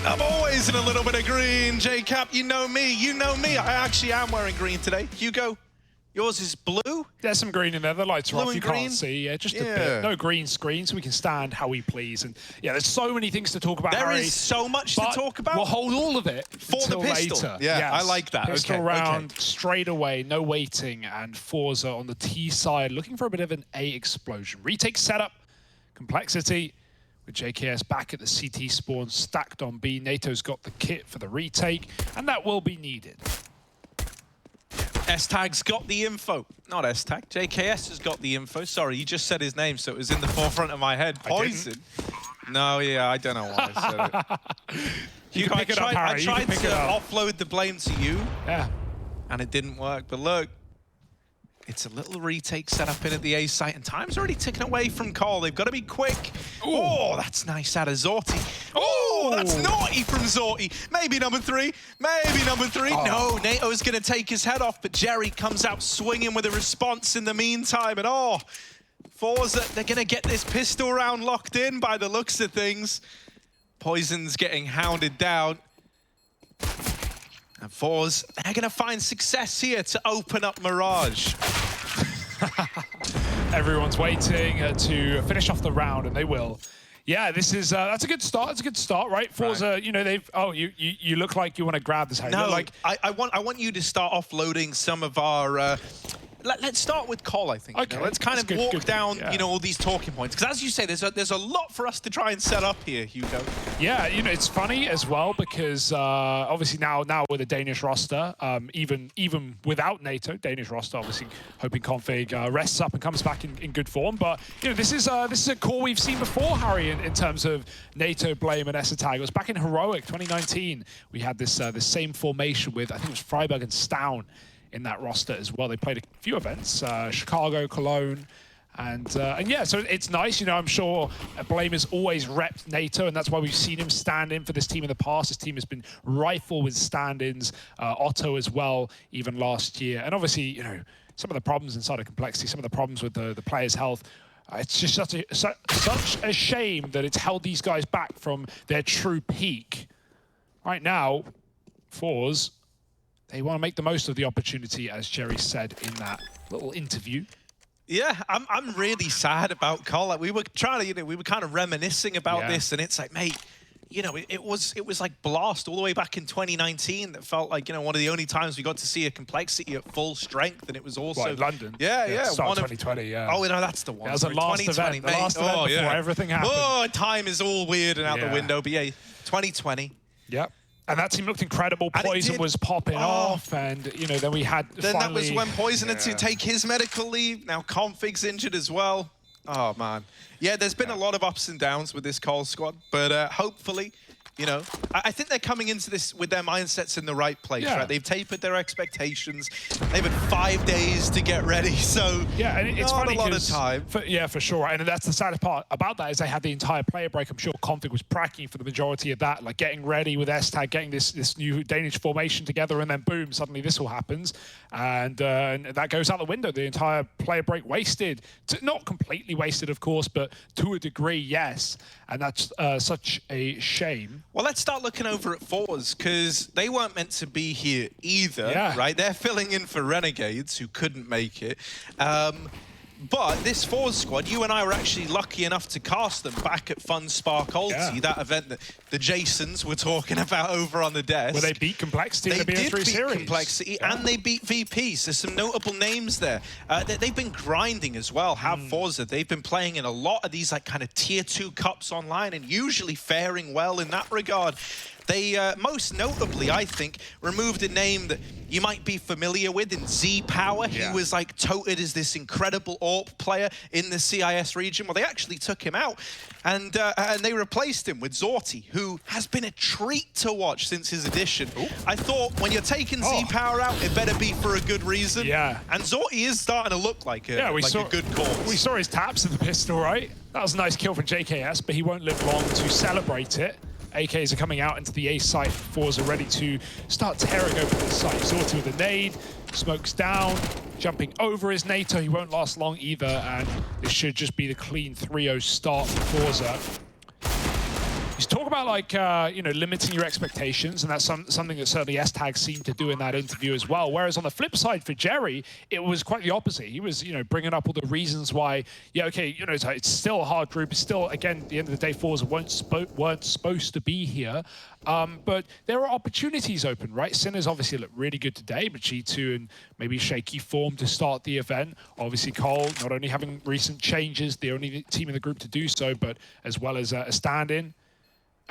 I'm always in a little bit of green, J-Cap. You know me, you know me. I actually am wearing green today. Hugo, yours is blue? There's some green in there. The lights are off. You green? Can't see. Yeah, just a bit. No green screen, so we can stand how we please. And yeah, there's so many things to talk about. There is so much to talk about. We'll hold all of it for the pistol. Later. Yeah, yes. I like that. Pistol round straight away, no waiting, and forZe on the T side looking for a bit of an A explosion. Retake setup, complexity. With JKS back at the CT spawn, stacked on B. NATO's got the kit for the retake, and that will be needed. S-Tag's got the info. Not S-Tag. JKS has got the info. Sorry, you just said his name, so it was in the forefront of my head. Poison. No, yeah, I don't know why I said it. Hugo, I tried to offload the blame to you. Yeah. And it didn't work. But look, it's a little retake set up in at the A site, and time's already ticking away from Cole. They've got to be quick. Ooh. Oh, that's nice out of Zorti. Oh, that's naughty from Zorti. Maybe number three. Maybe number three. Oh. No, NATO's going to take his head off, but Jerry comes out swinging with a response in the meantime. And oh, forZe, they're going to get this pistol round locked in by the looks of things. Poison's getting hounded down. And forZe, they're going to find success here to open up Mirage. Everyone's waiting to finish off the round, and they will. Yeah, this is that's a good start. It's a good start, right? forZe, you know, they've. Oh, you look like you want to grab this. No, like I want you to start offloading some of our. Let's start with Cole, I think. Okay. You know, let's kind of walk down, you know, all these talking points. Because as you say, there's a lot for us to try and set up here, Hugo. Yeah, you know, it's funny as well because obviously now with the Danish roster, even without NATO, Danish roster, obviously hoping config rests up and comes back in good form. But you know, this is a core we've seen before, Harry, in terms of NATO, Blame, and S-Tag. It was back in Heroic 2019. We had this the same formation with, I think it was Freiburg and Stown in that roster as well. They played a few events, Chicago, Cologne, and yeah, so it's nice. You know, I'm sure Blame has always repped NATO, and that's why we've seen him stand in for this team in the past. This team has been rifle with stand-ins, Otto as well, even last year. And obviously, you know, some of the problems inside of Complexity, some of the problems with the players' health, it's just such a shame that it's held these guys back from their true peak. Right now, forZe, they want to make the most of the opportunity, as Jerry said in that little interview. Yeah, I'm really sad about Cole. Like, we were trying to, you know, we were kind of reminiscing about this, and it's like, mate, you know, it was like Blast all the way back in 2019 that felt like, you know, one of the only times we got to see a Complexity at full strength, and it was also London. Yeah. Start 2020. Yeah. Oh no, that's the one. That was the last event. The last event before everything happened. Oh, time is all weird and out the window. But yeah, 2020. Yep. And that team looked incredible. Poison was popping off, and you know, then we had. Then that was when Poison had to take his medical leave. Now Config's injured as well. Oh man, yeah. There's been a lot of ups and downs with this Cole squad, but hopefully, you know, I think they're coming into this with their mindsets in the right place. Right? They've tapered their expectations. They've had 5 days to get ready, so yeah, and it's funny a lot of time. For sure. And that's the saddest part about that is they had the entire player break. I'm sure Config was pracking for the majority of that, like getting ready with S-Tag, getting this new Danish formation together, and then boom, suddenly this all happens, and that goes out the window. The entire player break wasted, not completely wasted, of course, but to a degree, yes. And that's such a shame. Well, let's start looking over at forZe, because they weren't meant to be here either, right? They're filling in for Renegades, who couldn't make it. But this forZe squad, you and I were actually lucky enough to cast them back at Fun Spark Ulti, that event that the Jasons were talking about over on the desk. Where they beat Complexity in the BO3 series. They did beat Complexity, and they beat VP. So some notable names there. They've been grinding as well, have forZe. They've been playing in a lot of these like kind of tier 2 cups online, and usually faring well in that regard. They, most notably, I think, removed a name that you might be familiar with in Z-Power. He was like touted as this incredible AWP player in the CIS region. Well, they actually took him out, and they replaced him with Zorti, who has been a treat to watch since his addition. I thought when you're taking Z-Power out, it better be for a good reason. And Zorti is starting to look like a, a good cause. We saw his taps of the pistol, right? That was a nice kill from JKS, but he won't live long to celebrate it. AKs are coming out into the A site. forZe are ready to start tearing open the site. Zorti with a nade, smokes down, jumping over his NATO. He won't last long either, and this should just be the clean 3-0 start for forZe. You talk about like you know, limiting your expectations, and that's something that certainly S-Tag seemed to do in that interview as well. Whereas on the flip side for Jerry, it was quite the opposite. He was, you know, bringing up all the reasons why, yeah, okay, you know, it's still a hard group. It's still, again, at the end of the day, forZe weren't supposed to be here. But there are opportunities open, right? Sinners obviously looked really good today, but G2 and maybe shaky form to start the event. Obviously, Cole not only having recent changes, the only team in the group to do so, but as well as a stand-in.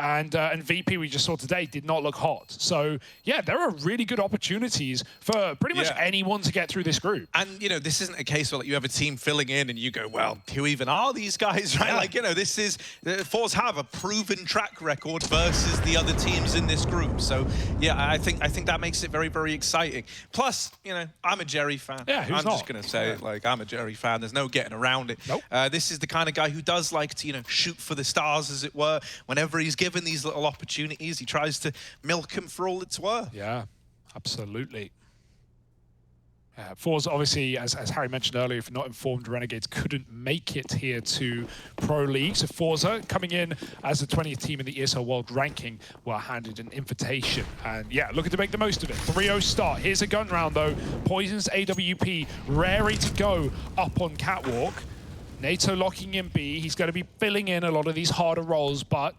And VP, we just saw today, did not look hot. So, yeah, there are really good opportunities for pretty much anyone to get through this group. And, you know, this isn't a case where like, you have a team filling in and you go, well, who even are these guys, right? Like, you know, this is, forZe have a proven track record versus the other teams in this group. So, yeah, I think that makes it very, very exciting. Plus, you know, I'm a Jerry fan. Yeah, who's I'm not? just going to say it, like, I'm a Jerry fan. There's no getting around it. Nope. This is the kind of guy who does like to, you know, shoot for the stars, as it were. Whenever he's given these little opportunities, he tries to milk them for all it's worth. Yeah, absolutely. forZe, obviously, as Harry mentioned earlier, if you're not informed, Renegades couldn't make it here to Pro League. So forZe, coming in as the 20th team in the ESL World Ranking, were handed an invitation. And yeah, looking to make the most of it. 3-0 start. Here's a gun round, though. Poison's AWP, raring to go up on Catwalk. NATO locking in B. He's going to be filling in a lot of these harder roles, but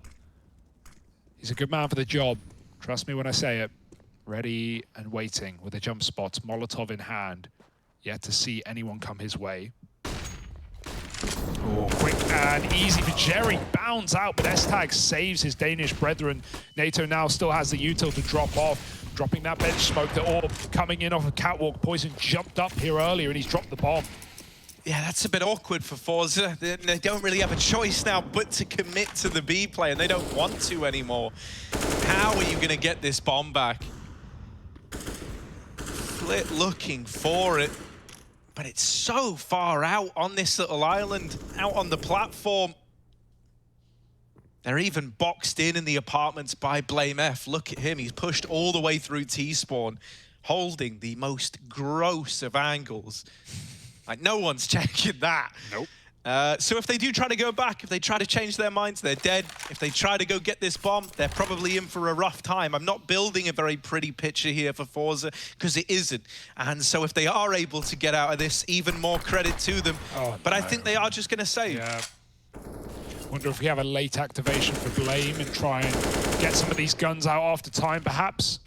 he's a good man for the job. Trust me when I say it. Ready and waiting with a jump spot, Molotov in hand. Yet to see anyone come his way. Oh, quick and easy for Jerry. Bounds out, but S-Tag saves his Danish brethren. NATO now still has the util to drop off. Dropping that bench smoke, the orb coming in off of Catwalk. Poison jumped up here earlier and he's dropped the bomb. Yeah, that's a bit awkward for forZe. They don't really have a choice now but to commit to the B play, and they don't want to anymore. How are you going to get this bomb back? Flit looking for it, but it's so far out on this little island, out on the platform. They're even boxed in the apartments by Blame F. Look at him, he's pushed all the way through T-spawn, holding the most gross of angles. Like, no one's checking that. Nope. So if they do try to go back, if they try to change their minds, they're dead. If they try to go get this bomb, they're probably in for a rough time. I'm not building a very pretty picture here for forZe, because it isn't. And so if they are able to get out of this, even more credit to them. Oh, but no. I think they are just going to save. Yeah. Wonder if we have a late activation for Blame and try and get some of these guns out after time, perhaps.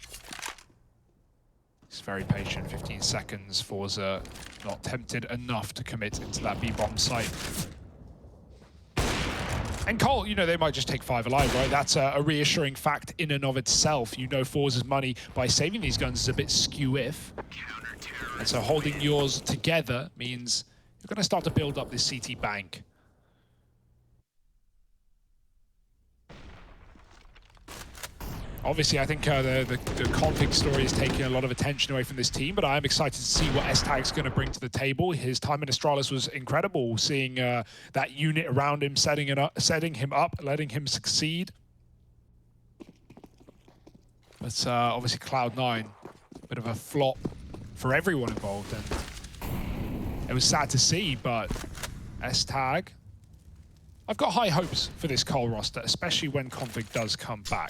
He's very patient, 15 seconds. forZe not tempted enough to commit into that B-bomb site. And Cole, you know, they might just take 5 alive, right? That's a reassuring fact in and of itself. You know forZe's money by saving these guns is a bit skew-if. And so holding yours together means you're going to start to build up this CT bank. Obviously, I think the config story is taking a lot of attention away from this team, but I am excited to see what S-Tag's going to bring to the table. His time in Astralis was incredible, seeing that unit around him, setting him up, letting him succeed. But obviously, Cloud9, a bit of a flop for everyone involved, and it was sad to see, but S-Tag, I've got high hopes for this Cole roster, especially when config does come back.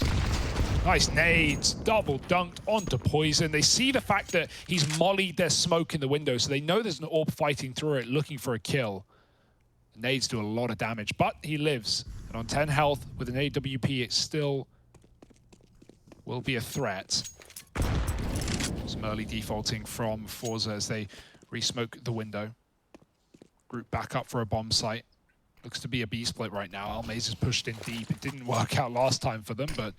Nice nades, double dunked onto Poison. They see the fact that he's mollied their smoke in the window, so they know there's an orb fighting through it, looking for a kill. The nades do a lot of damage, but he lives. And on 10 health, with an AWP, it still will be a threat. Some early defaulting from forZe as they re-smoke the window. Group back up for a bomb site. Looks to be a B split right now. Almaze is pushed in deep. It didn't work out last time for them, but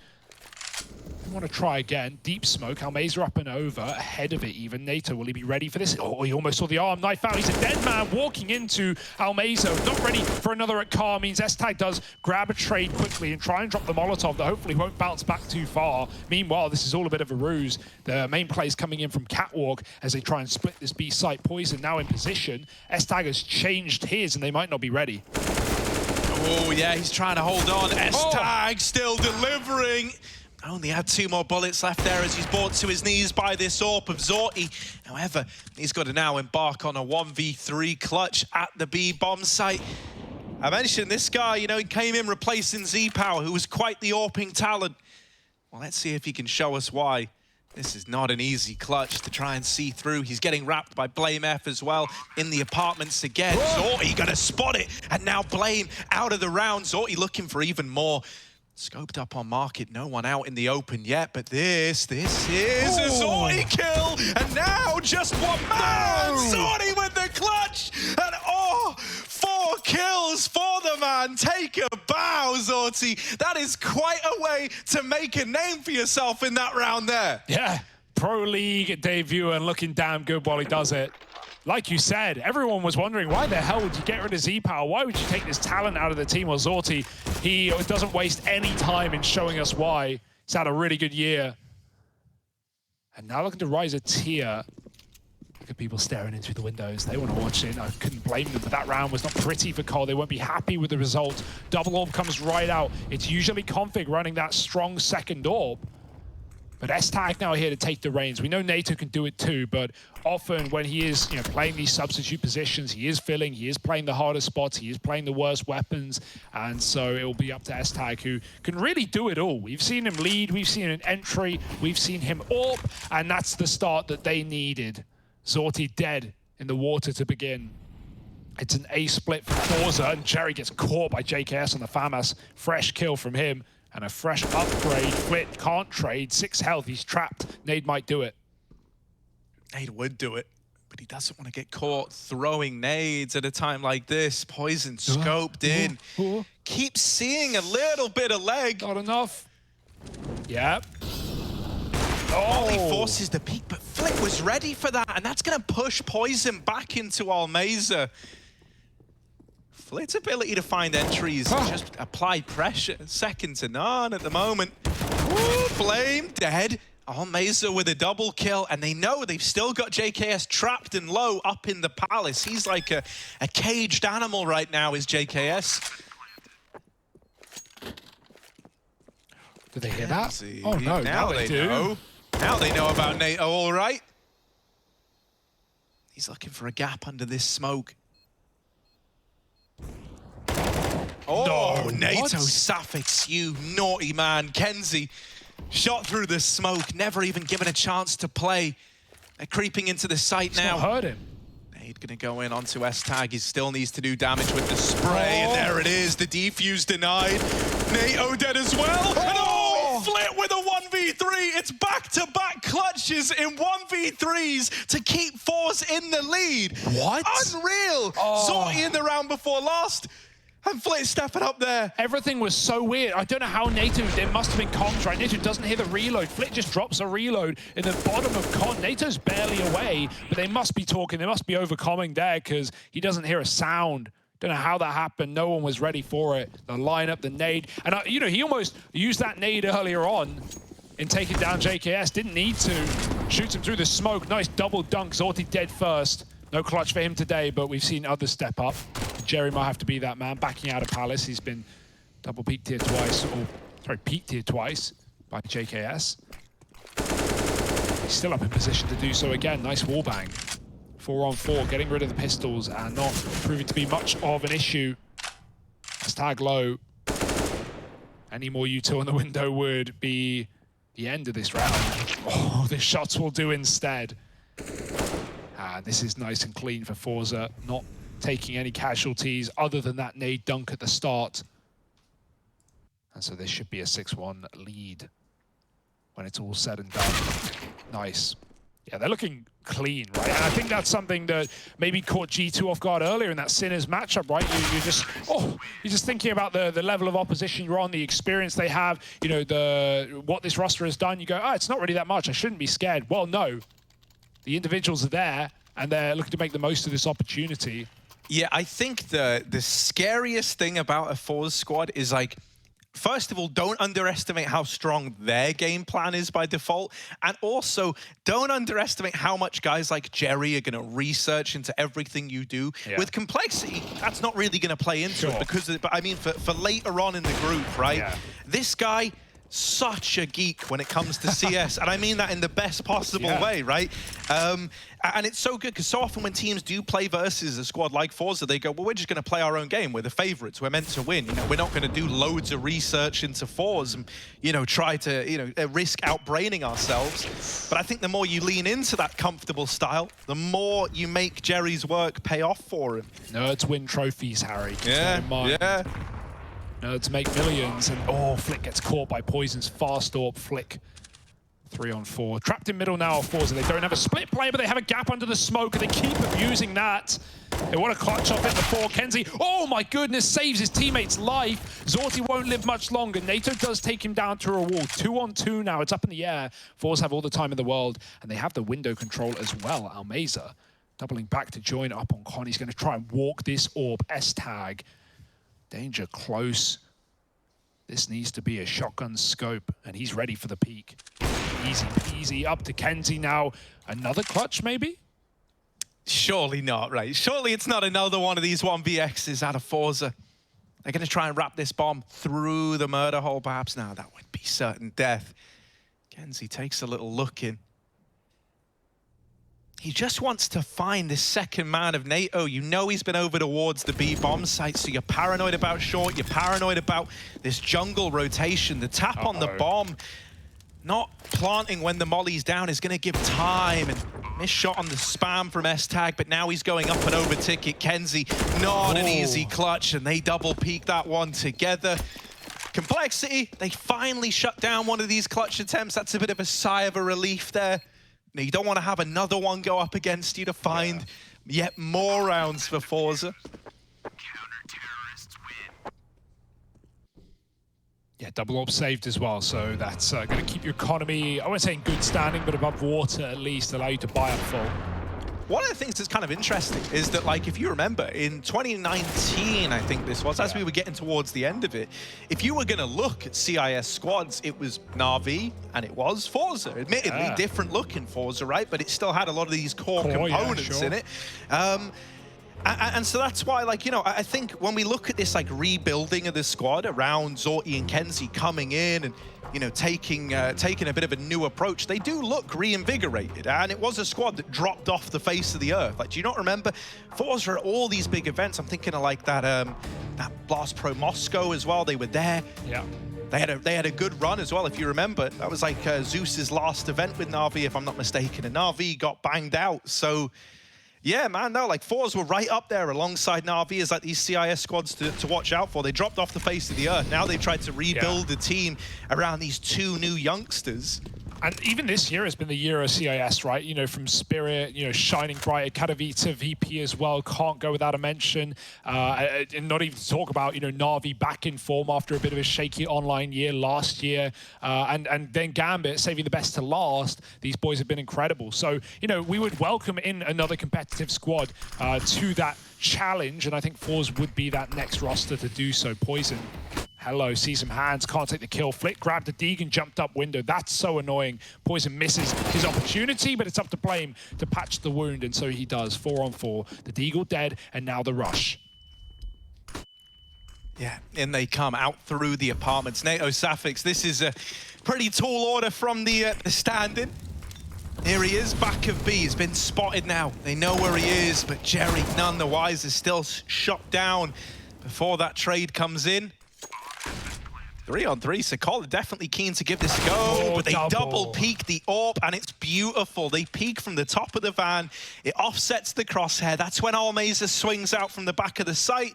I want to try again. Deep smoke. Almaze up and over. Ahead of it even. NATO, will he be ready for this? Oh, he almost saw the arm. Knife out. He's a dead man walking into Almaze. Not ready for another at car. Means S-Tag does grab a trade quickly and try and drop the Molotov that hopefully won't bounce back too far. Meanwhile, this is all a bit of a ruse. The main play is coming in from Catwalk as they try and split this B site. Poison now in position. S-Tag has changed his and they might not be ready. Oh, yeah, he's trying to hold on. S-Tag still delivering. Only had 2 more bullets left there as he's brought to his knees by this AWP of Zorti. However, he's got to now embark on a 1v3 clutch at the B bomb site. I mentioned this guy, you know, he came in replacing Z-Power, who was quite the AWPing talent. Well, let's see if he can show us why. This is not an easy clutch to try and see through. He's getting wrapped by Blame F as well in the apartments again. Zorty gonna spot it, and now Blame out of the round. Zorty looking for even more. Scoped up on market, no one out in the open yet, but this is a Zorty kill, and now just one man! Zorty with the clutch, and 4 kills for the man. Take a bow, Zorty. That is quite a way to make a name for yourself in that round there. Yeah, Pro League debut and looking damn good while he does it. Like you said, everyone was wondering, why the hell would you get rid of Z-Power? Why would you take this talent out of the team? Well, Zorty, he doesn't waste any time in showing us why. He's had a really good year. And now looking to rise a tier. Look at people staring in through the windows. They want to watch it. I couldn't blame them, but that round was not pretty for Cole. They won't be happy with the result. Double orb comes right out. It's usually Config running that strong second orb. But S-Tag now here to take the reins. We know NATO can do it too, but often when he is playing these substitute positions, he is filling, he is playing the hardest spots, he is playing the worst weapons, and so it will be up to S-Tag, who can really do it all. We've seen him lead, we've seen an entry, we've seen him AWP, and that's the start that they needed. Zorty dead in the water to begin. It's an A split for forZe, and Jerry gets caught by JKS on the FAMAS. Fresh kill from him. And a fresh upgrade. Flit can't trade. 6 health. He's trapped. Nade might do it. Nade would do it, but he doesn't want to get caught throwing nades at a time like this. Poison scoped in. Keep seeing a little bit of leg. Not enough. Yep. Molly forces the peak, but Flit was ready for that, and that's going to push Poison back into Almeza. Flit's ability to find entries and just apply pressure, second to none at the moment. Woo, Blame dead. Almeza with a double kill, and they know they've still got JKS trapped and low up in the palace. He's like a caged animal right now, is JKS. Did they hear that? Oh no, now they do. Know. Now they know about NATO, all right. He's looking for a gap under this smoke. Oh, no, NATO suffix, you naughty man. Kenzie shot through the smoke, never even given a chance to play. They're creeping into the site now. Not hurt him. Nade gonna go in onto S-Tag. He still needs to do damage with the spray, and there it is. The defuse denied. NATO dead as well. And Flit with a 1v3. It's back-to-back clutches in 1v3s to keep forZe in the lead. What? Unreal. Zorty in the round before last. And Flit stepping up there. Everything was so weird. I don't know how NATO, there must have been comms, right? NATO doesn't hear the reload. Flit just drops a reload in the bottom of con. NATO's barely away, but they must be talking. They must be overcoming there because he doesn't hear a sound. Don't know how that happened. No one was ready for it. The lineup, the nade. And, he almost used that nade earlier on in taking down JKS. Didn't need to. Shoots him through the smoke. Nice double dunk. Zorty dead first. No clutch for him today, but we've seen others step up. Jerry might have to be that man, backing out of Palace. He's been double peaked here twice, or sorry, peaked here twice by JKS. He's still up in position to do so again. Nice wallbang. 4-on-4, getting rid of the pistols and not proving to be much of an issue. S-Tag low. Any more util in the window would be the end of this round. Oh, the shots will do instead. This is nice and clean for forZe, not taking any casualties other than that nade dunk at the start. And so this should be a 6-1 lead when it's all said and done. Nice. Yeah, they're looking clean, right? And I think that's something that maybe caught G2 off guard earlier in that Sinners matchup, right? You're just thinking about the level of opposition you're on, the experience they have, what this roster has done. You go, it's not really that much. I shouldn't be scared. Well, no. The individuals are there, and they're looking to make the most of this opportunity. Yeah, I think the scariest thing about a forZe squad is, like, first of all, don't underestimate how strong their game plan is by default. And also, don't underestimate how much guys like Jerry are going to research into everything you do. Yeah. With complexity, that's not really going to play into it. Because, but I mean, for later on in the group, right? Yeah. This guy such a geek when it comes to CS, and I mean that in the best possible way, right? And it's so good because so often when teams do play versus a squad like forZe, they go, well, we're just going to play our own game. We're the favorites. We're meant to win. You know, we're not going to do loads of research into forZe and, you know, try to, you know, risk outbraining ourselves. But I think the more you lean into that comfortable style, the more you make Jerry's work pay off for him. Nerds win trophies, Harry. Yeah, yeah. Nerds make millions, and oh, Flick gets caught by Poison's fast AWP. Flick 3-on-4. Trapped in middle now, forZe. They don't have a split play, but they have a gap under the smoke, and they keep abusing that. They want to clutch off it before kenzie. Oh my goodness, saves his teammate's life. Zorti won't live much longer. NATO does take him down to a wall. 2-on-2 now. It's up in the air. forZe have all the time in the world, and they have the window control as well. Almeza doubling back to join up on Con. He's going to try and walk this AWP. S-tag. Danger close. This needs to be a shotgun scope, and he's ready for the peak. Easy peasy, up to kenzie now. Another clutch, maybe? Surely not, right? Surely it's not another one of these 1vx's out of forZe. They're going to try and wrap this bomb through the murder hole, perhaps. Now, that would be certain death. kenzie takes a little look in. He just wants to find this second man of NATO. You know he's been over towards the B bomb site, so you're paranoid about short, you're paranoid about this jungle rotation. The tap on the bomb, not planting when the molly's down, is going to give time. And missed shot on the spam from S-tag, but now he's going up and over ticket. kenzie, not an easy clutch, and they double peak that one together. Complexity, they finally shut down one of these clutch attempts. That's a bit of a sigh of a relief there. Now, you don't want to have another one go up against you to find yet more rounds for forZe. Yeah, double AWP saved as well, so that's going to keep your economy, I won't say in good standing, but above water at least, allow you to buy up full. One of the things that's kind of interesting is that, like, if you remember, in 2019, I think this was, as we were getting towards the end of it, if you were going to look at CIS squads, it was Na'Vi and it was forZe. Admittedly, different looking forZe, right? But it still had a lot of these core components in it. And so that's why, like, you know, I think when we look at this, like, rebuilding of the squad around Zorti and kenzie coming in and, you know, taking a bit of a new approach, they do look reinvigorated. And it was a squad that dropped off the face of the earth. Like, do you not remember forZe at all these big events? I'm thinking of, like, that Blast Pro Moscow as well. They were there. Yeah. They had a good run as well, if you remember. That was like Zeus's last event with Na'Vi, if I'm not mistaken. And Na'Vi got banged out. So, yeah, man, no, like, forZe were right up there alongside Na'Vi as, like, these CIS squads to watch out for. They dropped off the face of the earth. Now they've tried to rebuild the team around these two new youngsters. And even this year has been the year of CIS, right? You know, from Spirit, you know, shining bright, Katowice, VP as well, can't go without a mention. And not even to talk about, you know, Na'Vi back in form after a bit of a shaky online year last year. And then Gambit saving the best to last. These boys have been incredible. So, you know, we would welcome in another competitive squad to that challenge. And I think forZe would be that next roster to do so. Poison. Hello, see some hands, can't take the kill. Flick grabbed the Deegan, jumped up window. That's so annoying. Poison misses his opportunity, but it's up to Blame to patch the wound, and so he does. 4-on-4. The Deagle dead, and now the rush. Yeah, in they come out through the apartments. NATO Safix, this is a pretty tall order from the stand-in. Here he is, back of B. He's been spotted now. They know where he is, but Jerry, none the wiser, still shot down before that trade comes in. 3-on-3, Sokola definitely keen to give this a go, but they double peek the AWP, and it's beautiful. They peek from the top of the van. It offsets the crosshair. That's when Almeza swings out from the back of the site,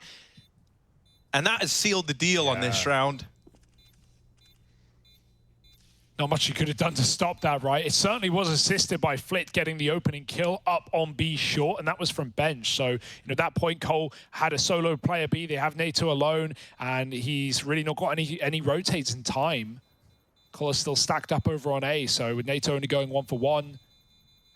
and that has sealed the deal on this round. Not much you could have done to stop that, right? It certainly was assisted by Flit getting the opening kill up on B short, and that was from bench. So, you know, that point, Cole had a solo player B. They have NATO alone, and he's really not got any rotates in time. Cole is still stacked up over on A, so with NATO only going 1-for-1.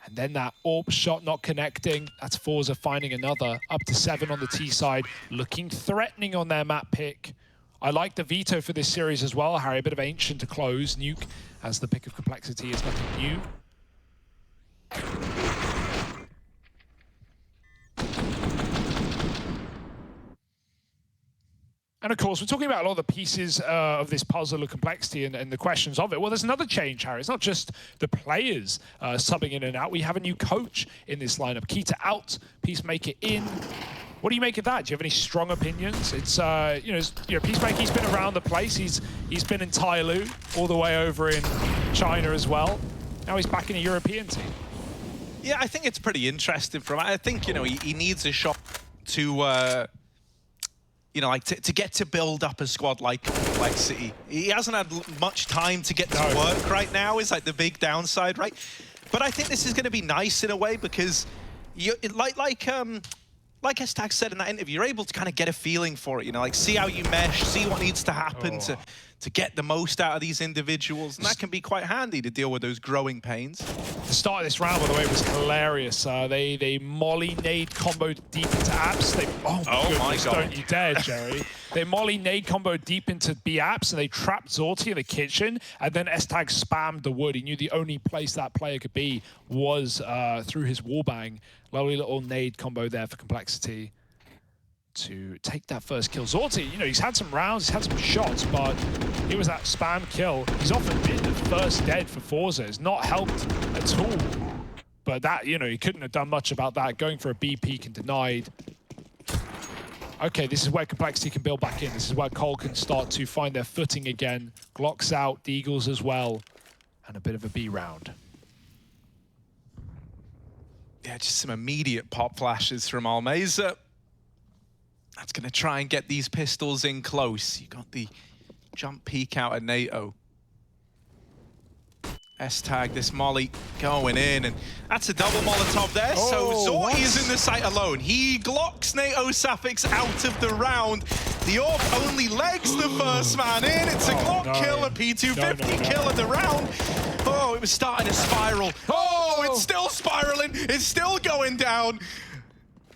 And then that AWP shot not connecting. That's forZe finding another. Up to 7 on the T side, looking threatening on their map pick. I like the veto for this series as well, Harry. A bit of Ancient to close. Nuke as the pick of Complexity is nothing new. And of course, we're talking about a lot of the pieces of this puzzle of complexity and the questions of it. Well, there's another change, Harry. It's not just the players subbing in and out. We have a new coach in this lineup. Keita out, Peacemaker in. What do you make of that? Do you have any strong opinions? It's Peacemaker, he's been around the place. He's been in Tyloo, all the way over in China as well. Now he's back in a European team. Yeah, I think it's pretty interesting from him. I think, he needs a shot to to get to build up a squad like complexity. He hasn't had much time to get to work right now, is like the big downside, right? But I think this is going to be nice in a way because like Estag said in that interview, you're able to kind of get a feeling for it, like see how you mesh, see what needs to happen to get the most out of these individuals. And that can be quite handy to deal with those growing pains. The start of this round, by the way, was hilarious. They molly nade comboed deep into apps. Oh my God. Don't you dare, Jerry. They molly nade comboed deep into B apps and they trapped Zorti in the kitchen. And then Estag spammed the wood. He knew the only place that player could be was through his wallbang. Lovely little nade combo there for complexity to take that first kill. Zorti, he's had some rounds, he's had some shots, but it was that spam kill. He's often been the first dead for forZe. It's not helped at all. But that, he couldn't have done much about that. Going for a B peek and denied. Okay, this is where complexity can build back in. This is where Cole can start to find their footing again. Glocks out, Deagles as well. And a bit of a B round. Yeah, just some immediate pop flashes from Almeza. That's going to try and get these pistols in close. You got the jump peek out at NATO. S-tag, this molly going in, and that's a double Molotov there. So Zorti is in the site alone. He glocks NATO Sapix out of the round. The AWP only legs the first man in. It's a Glock kill, a P250 kill of the round. Oh, it was starting to spiral. Oh, it's still spiraling. It's still going down.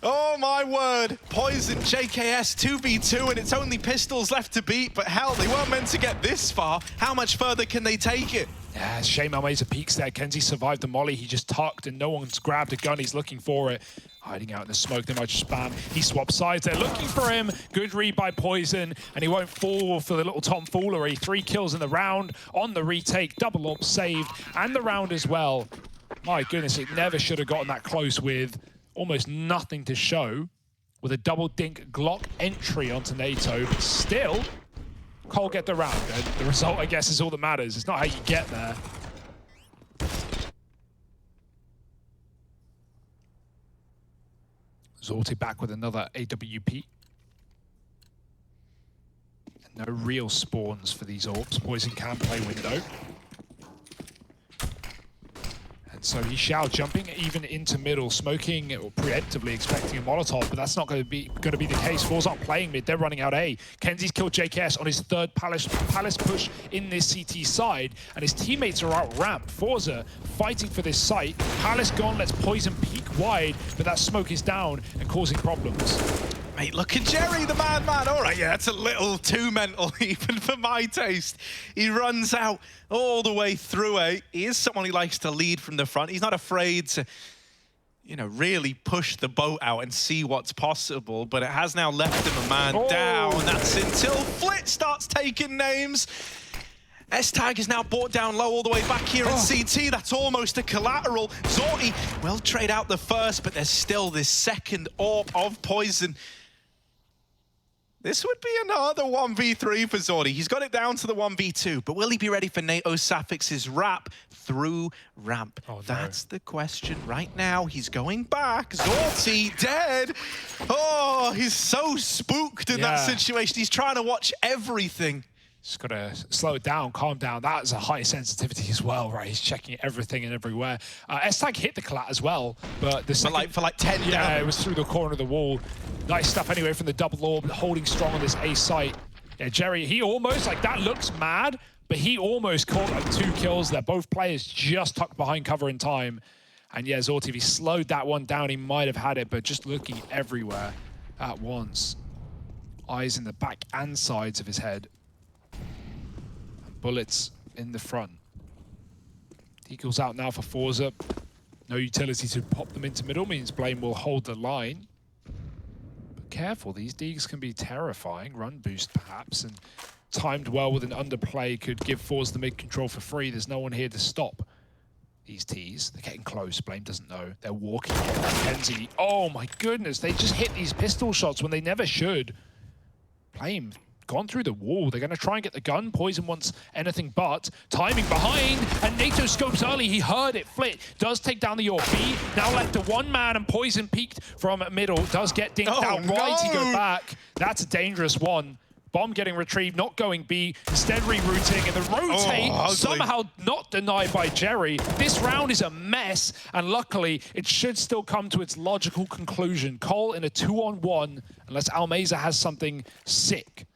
Oh my word. poizon, JKS 2v2, and it's only pistols left to beat, but hell, they weren't meant to get this far. How much further can they take it? Yeah, shame Almeza peeks there. Kenzie survived the molly. He just tucked and no one's grabbed a gun. He's looking for it. Hiding out in the smoke, they might just spam. He swaps sides. They're looking for him. Good read by poizon, and he won't fall for the little tomfoolery. 3 kills in the round on the retake. Double AWP saved, and the round as well. My goodness, it never should have gotten that close with almost nothing to show. With a double dink Glock entry onto NATO, but still, Cole get the round. And the result, I guess, is all that matters. It's not how you get there. Zorti back with another AWP. And no real spawns for these AWPs. poizon can play window. And so he's Xiao jumping even into middle, smoking or preemptively expecting a Molotov, but that's not going to be the case. forZe aren't playing mid, they're running out A. Kenzie's killed JKS on his third Palace push in this CT side, and his teammates are out ramp. forZe fighting for this site. Palace gone, lets poizon peek wide, but that smoke is down and causing problems. Mate, look at Jerry, the madman. All right, yeah, that's a little too mental, even for my taste. He runs out all the way through A. He is someone who likes to lead from the front. He's not afraid to, really push the boat out and see what's possible, but it has now left him a man down. That's until Flit starts taking names. S-Tag is now brought down low all the way back here in CT. That's almost a collateral. Zorti will trade out the first, but there's still this second AWP of poizon. This would be another 1v3 for Zorti. He's got it down to the 1v2, but will he be ready for NATO Sapix's wrap through ramp? Oh, no. That's the question right now. He's going back. Zorti dead. Oh, he's so spooked in that situation. He's trying to watch everything. Just got to slow it down, calm down. That is a high sensitivity as well, right? He's checking everything and everywhere. S-Tag hit the collat as well, but the second, for like 10 down. Yeah, it was through the corner of the wall. Nice stuff anyway from the double AWP, holding strong on this A site. Yeah, Jerry, he almost, that looks mad, but he almost caught 2 kills there. Both players just tucked behind cover in time. And yeah, Zorti, if he slowed that one down, he might have had it, but just looking everywhere at once. Eyes in the back and sides of his head. Bullets in the front. Eagles out now for forZe. No utility to pop them into middle, means Blame will hold the line. But Careful, these digs can be terrifying. Run boost perhaps, and timed well with an underplay could give forZe the mid control for free. There's no one here to stop these T's. They're getting close. Blame doesn't know. They're walking here. Kenzie, oh my goodness, they just hit these pistol shots when they never should. Blame gone through the wall. They're going to try and get the gun. Poison wants anything but. Timing behind, and NATO scopes early. He heard it. Flit does take down the B. Now left to one man, and Poison peeked from middle. Does get dinked out right. He go back. That's a dangerous one. Bomb getting retrieved, not going B, instead rerouting, and the rotate somehow not denied by Jerry. This round is a mess, and luckily it should still come to its logical conclusion. Cole in a 2-on-1, unless Almeza has something sick.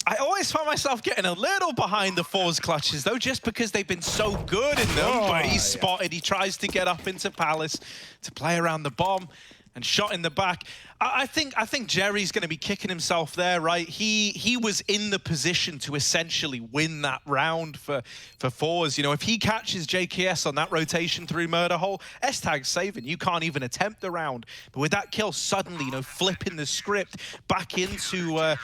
I always find myself getting a little behind the forZe clutches, though, just because they've been so good in them. But he's spotted. He tries to get up into Palace to play around the bomb and shot in the back. I think Jerry's going to be kicking himself there, right? He was in the position to essentially win that round for forZe. You know, if he catches JKS on that rotation through Murder Hole, S-Tag's saving. You can't even attempt the round. But with that kill, suddenly, you know, flipping the script back into a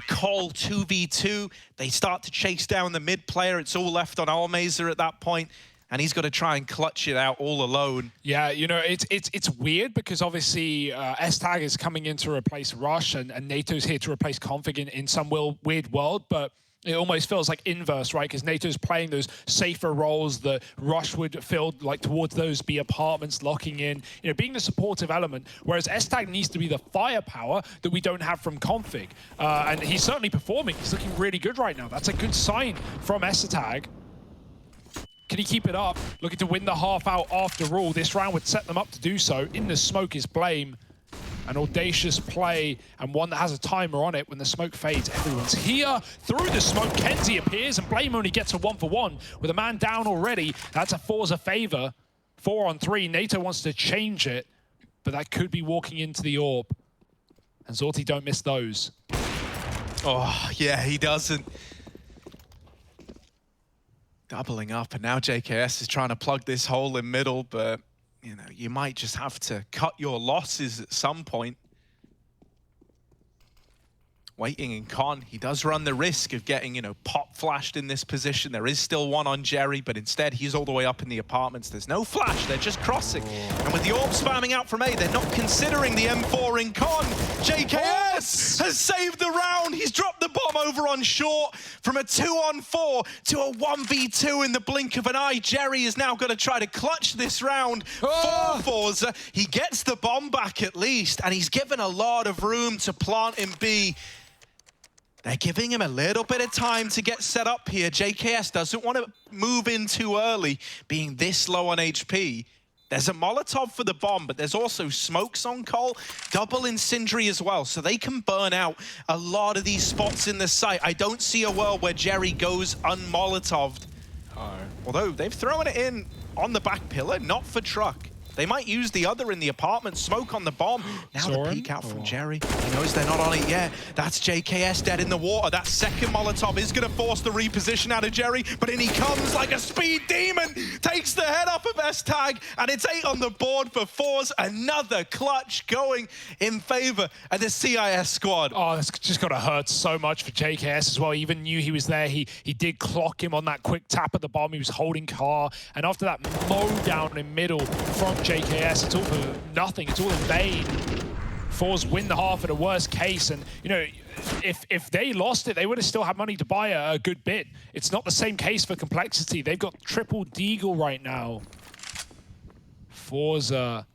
Cole 2v2. They start to chase down the mid player. It's all left on Almeza at that point. And he's got to try and clutch it out all alone. Yeah, you know, it's weird because obviously S-Tag is coming in to replace Rush and NATO's here to replace Config in some weird world, but it almost feels like inverse, right? Because NATO's playing those safer roles that Rush would fill like towards those B apartments, locking in, you know, being the supportive element, whereas S-Tag needs to be the firepower that we don't have from Config. And he's certainly performing. He's looking really good right now. That's a good sign from S-Tag. Can he keep it up? Looking to win the half out after all. This round would set them up to do so. In the smoke is Blame. An audacious play, and one that has a timer on it. When the smoke fades, everyone's here. Through the smoke, Kenzie appears, and Blame only gets a 1-for-1. With a man down already, that's a forZe favor. 4-on-3, NATO wants to change it, but that could be walking into the orb. And Zorti don't miss those. Oh, yeah, he doesn't. Doubling up, and now JKS is trying to plug this hole in middle, but, you know, you might just have to cut your losses at some point. Waiting in Con, he does run the risk of getting, you know, pop flashed in this position. There is still one on Jerry, but instead he's all the way up in the apartments. There's no flash, they're just crossing. And with the orb spamming out from A, they're not considering the M4 in Con. JKS has saved the round. He's dropped the bomb over on short from a 2-on-4 to a 1v2 in the blink of an eye. Jerry is now going to try to clutch this round for forZe. He gets the bomb back at least, and he's given a lot of room to plant in B. They're giving him a little bit of time to get set up here. JKS doesn't want to move in too early, being this low on HP. There's a Molotov for the bomb, but there's also smokes on Cole, double incendiary as well, so they can burn out a lot of these spots in the site. I don't see a world where Jerry goes un-Molotoved. Although they've thrown it in on the back pillar, not for truck. They might use the other in the apartment. Smoke on the bomb. Now the peek out from Jerry. He knows they're not on it yet. That's JKS dead in the water. That second Molotov is going to force the reposition out of Jerry, but in he comes like a speed demon. Takes the head up of S-Tag, and it's 8 on the board for forZe. Another clutch going in favor of the CIS squad. Oh, that's just got to hurt so much for JKS as well. He even knew he was there. He did clock him on that quick tap of the bomb. He was holding car, and after that mow down in middle from JKS, it's all for nothing. It's all in vain. forZe win the half at a worst case, and you know, if they lost it, they would have still had money to buy a good bit. It's not the same case for Complexity. They've got triple deagle right now. forZe,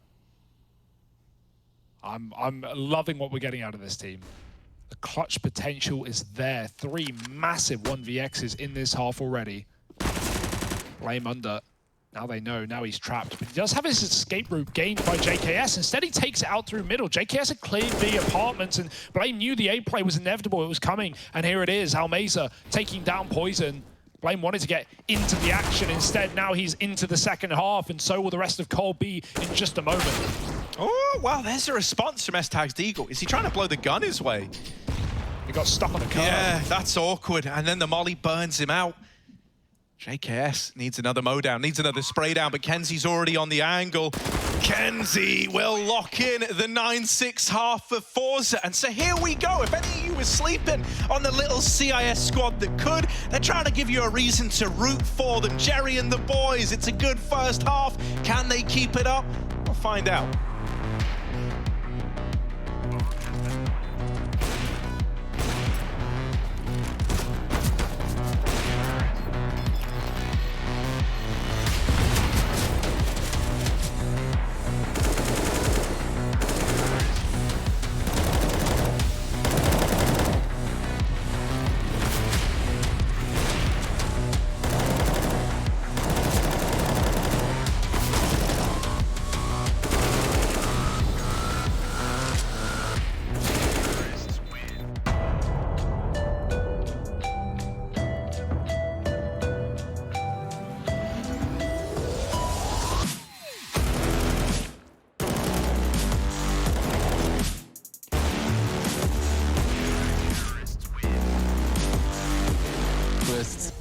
I'm loving what we're getting out of this team. The clutch potential is there. 3 massive 1vx's in this half already. Blame under. Now they know, now he's trapped. But he does have his escape route gained by JKS. Instead, he takes it out through middle. JKS had cleared the apartments, and Blame knew the A play was inevitable. It was coming, and here it is. Almeza taking down Poison. Blame wanted to get into the action. Instead, now he's into the second half, and so will the rest of Cole be in just a moment. Oh, wow, there's a response from S-Tag's Deagle. Is he trying to blow the gun his way? He got stuck on the car. Yeah, that's awkward. And then the molly burns him out. JKS needs another mow down, needs another spray down, but Kenzie's already on the angle. Kenzie will lock in the 9-6 half for forZe. And so here we go. If any of you were sleeping on the little CIS squad that could, they're trying to give you a reason to root for them. Jerry and the boys, it's a good first half. Can they keep it up? We'll find out.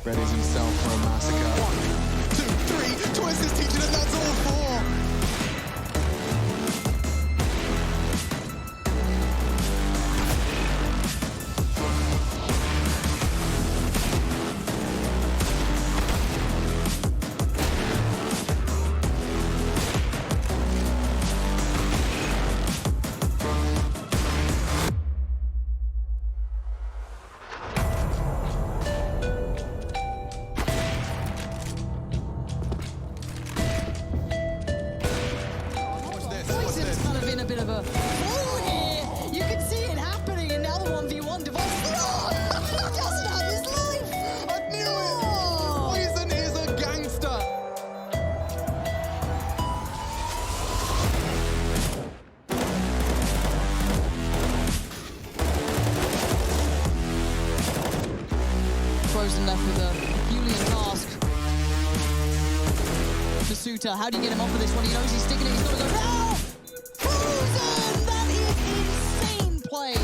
Readies himself for a massacre. 1, 2, 3, Twist is teaching him that's all 4. A bit of a here. You can see it happening, and now the 1v1 device. Oh, he doesn't have his life. I knew it. Poison is a gangster. Frozen left with a Julian task. For Suter, how do you get him off of this one? He knows he's sticking it. He's got to go now. Frozen! That is insane play.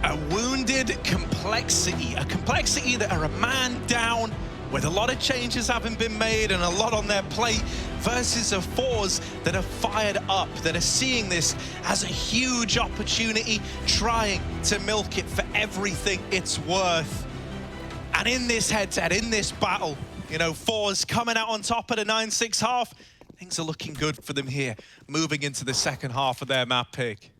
A wounded complexity, a complexity that are a man down with a lot of changes having been made and a lot on their plate versus a forZe that are fired up, that are seeing this as a huge opportunity, trying to milk it for everything it's worth. And in this head-to-head, in this battle, you know, forZe coming out on top of the 9-6 half, things are looking good for them here, moving into the second half of their map pick.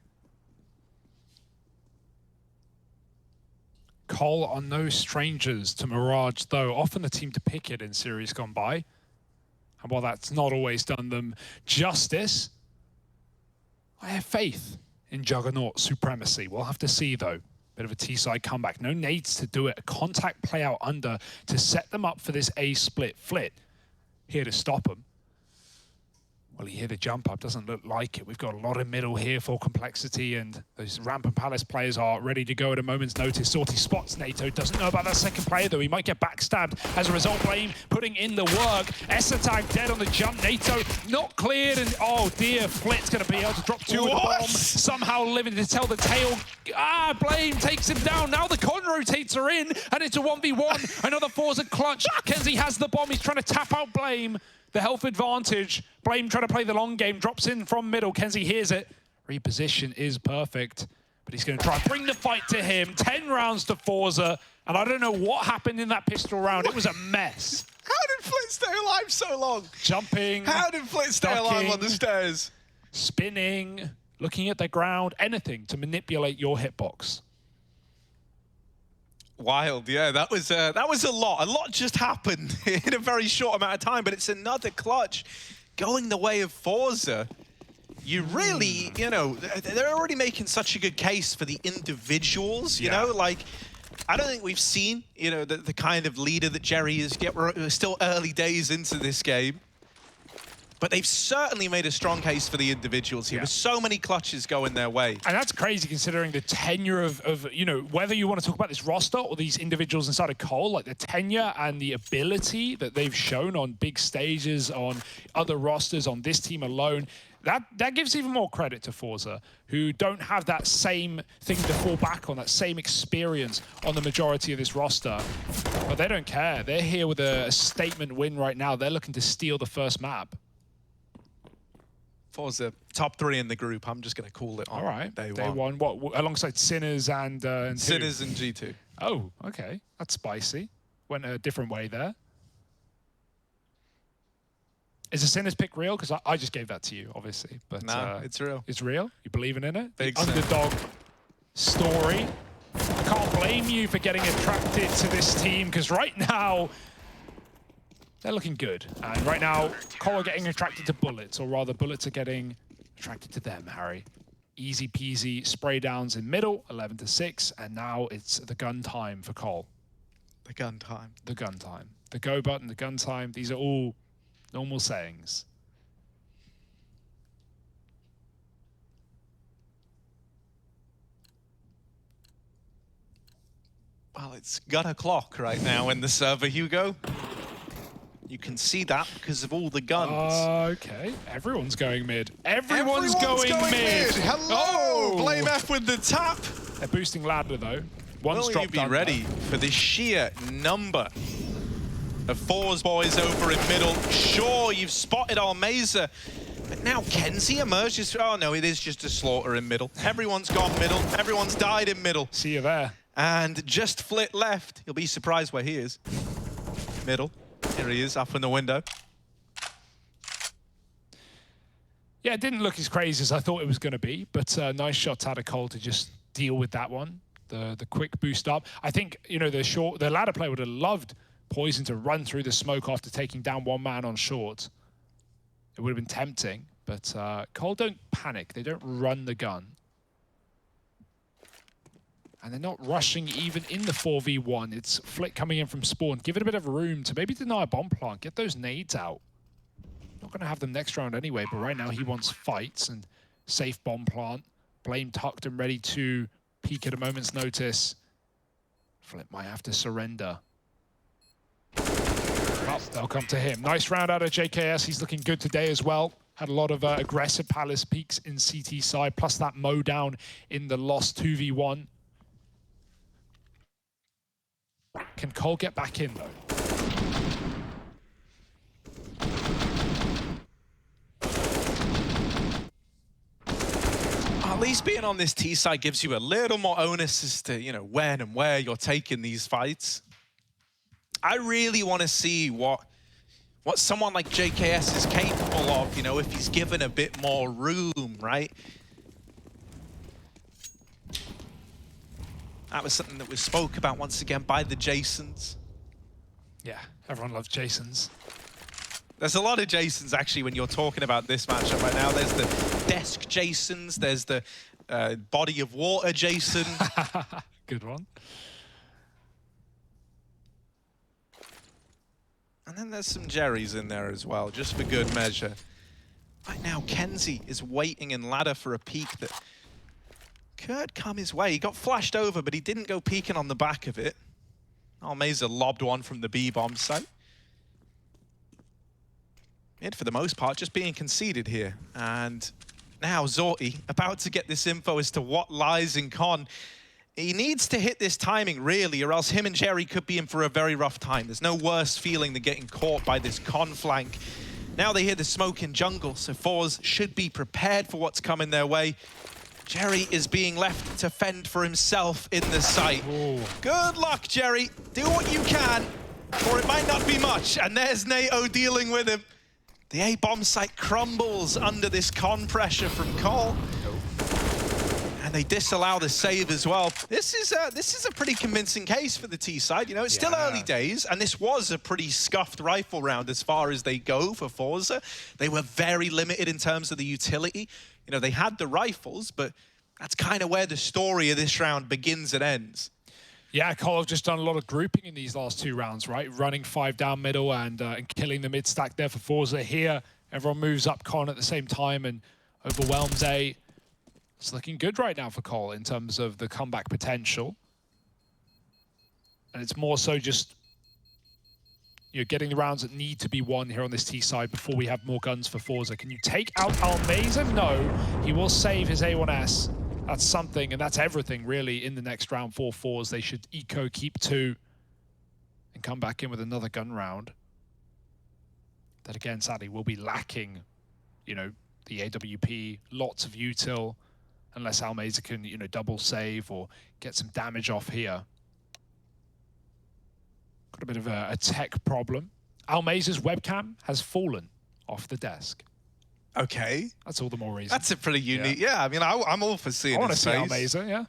Cole are no strangers to Mirage, though. Often the team to pick it in series gone by. And while that's not always done them justice, I have faith in Juggernaut supremacy. We'll have to see, though. Bit of a T-side comeback. No nades to do it. A contact play out under to set them up for this A split. Flit here to stop them. Well, you hear the jump up, doesn't look like it. We've got a lot of middle here for complexity, and those Ramp and Palace players are ready to go at a moment's notice. Sortie spots NATO, doesn't know about that second player though. He might get backstabbed. As a result, Blame putting in the work. Tag dead on the jump. NATO not cleared, and oh dear, Flit's going to be able to drop two with the bomb. Somehow living to tell the tale. Blame takes him down. Now the con rotates are in, and it's a 1v1. Another forZe clutch. kenzie has the bomb. He's trying to tap out Blame. The health advantage. Blame trying to play the long game. Drops in from middle. kenzie hears it. Reposition is perfect. But he's going to try and bring the fight to him. 10 rounds to forZe. And I don't know what happened in that pistol round. It was a mess. How did Flit stay alive so long? Jumping. How did Flit stay alive on the stairs? Spinning. Looking at the ground. Anything to manipulate your hitbox. Wild, yeah, that was a lot. A lot just happened in a very short amount of time, but it's another clutch going the way of forZe. You really, you know, they're already making such a good case for the individuals, you know, like, I don't think we've seen, you know, the kind of leader that Jerry is. We're still early days into this game. But they've certainly made a strong case for the individuals here with so many clutches going their way. And that's crazy considering the tenure of, you know, whether you want to talk about this roster or these individuals inside of Cole, like the tenure and the ability that they've shown on big stages, on other rosters, on this team alone. That gives even more credit to forZe, who don't have that same thing to fall back on, that same experience on the majority of this roster. But they don't care. They're here with a statement win right now. They're looking to steal the first map. forZe, top 3 in the group. I'm just going to call it on day one. What, alongside Sinners and Sinners and G2. Oh, okay. That's spicy. Went a different way there. Is the Sinners pick real? Because I just gave that to you, obviously. But no, it's real. It's real? You believing in it? Big underdog story. I can't blame you for getting attracted to this team, because right now, they're looking good. And right now, Cole are getting attracted to Bullets, or rather, Bullets are getting attracted to them, Harry. Easy peasy spray downs in middle, 11-6, and now it's the gun time for Cole. The gun time. The gun time. The go button, the gun time, these are all normal sayings. Well, it's gun o'clock right now in the server, Hugo. You can see that because of all the guns. Okay, everyone's going mid. Everyone's going mid. Hello, oh! Blame F with the tap. They're boosting ladder though. One's Will you be ready for the sheer number of forZe boys over in middle? Sure, you've spotted Almeza, but now kenzie emerges. Oh no, it is just a slaughter in middle. Everyone's gone middle. Everyone's died in middle. See you there. And just Flit left. You'll be surprised where he is. Middle. Here he is, up in the window. Yeah, it didn't look as crazy as I thought it was going to be, but nice shots out of Cole to just deal with that one. The quick boost up. I think, you know, the ladder player would have loved Poison to run through the smoke after taking down one man on short. It would have been tempting, but Cole don't panic. They don't run the gun. And they're not rushing even in the 4v1. It's Flit coming in from spawn. Give it a bit of room to maybe deny a bomb plant. Get those nades out. Not going to have them next round anyway, but right now he wants fights and safe bomb plant. Blame tucked and ready to peek at a moment's notice. Flit might have to surrender. Well, they'll come to him. Nice round out of JKS. He's looking good today as well. Had a lot of aggressive Palace peaks in CT side, plus that mow down in the lost 2v1. Can Cole get back in, though? At least being on this T side gives you a little more onus as to, you know, when and where you're taking these fights. I really want to see what someone like JKS is capable of, you know, if he's given a bit more room, right? That was something that was spoke about once again by the Jasons. Yeah, everyone loves Jasons. There's a lot of Jasons, actually, when you're talking about this matchup right now. There's the desk Jasons, there's the body of water Jason. Good one. And then there's some Jerrys in there as well, just for good measure. Right now, kenzie is waiting in ladder for a peek that could come his way. He got flashed over, but he didn't go peeking on the back of it. Almeza lobbed one from the B-bomb site. Mid, for the most part, just being conceded here. And now Zorti about to get this info as to what lies in Con. He needs to hit this timing, really, or else him and Jerry could be in for a very rough time. There's no worse feeling than getting caught by this Con flank. Now they hear the smoke in jungle, so forZe should be prepared for what's coming their way. Jerry is being left to fend for himself in the site. Ooh. Good luck, Jerry. Do what you can, or it might not be much. And there's NATO dealing with him. The A-bomb site crumbles under this con pressure from Cole. And they disallow the save as well. This is a pretty convincing case for the T side. You know, it's still early days, and this was a pretty scuffed rifle round as far as they go for forZe. They were very limited in terms of the utility. You know, they had the rifles, but that's kind of where the story of this round begins and ends. Yeah, Cole have just done a lot of grouping in these last 2 rounds, right? Running 5 down middle and killing the mid stack there for forZe. Here, everyone moves up Con at the same time and overwhelms A. It's looking good right now for Cole in terms of the comeback potential. And it's more so just, you know, getting the rounds that need to be won here on this T side before we have more guns for forZe. Can you take out Almeza? No, he will save his A1S. That's something, and that's everything, really, in the next round for forZe. They should eco, keep 2, and come back in with another gun round. That, again, sadly, will be lacking, you know, the AWP, lots of util, unless Almeza can, you know, double save or get some damage off here. Got a bit of a tech problem. Almeza's webcam has fallen off the desk. Okay. That's all the more reason. That's a pretty unique... Yeah, I mean, I'm all for seeing his face. I want to see Almeza, yeah.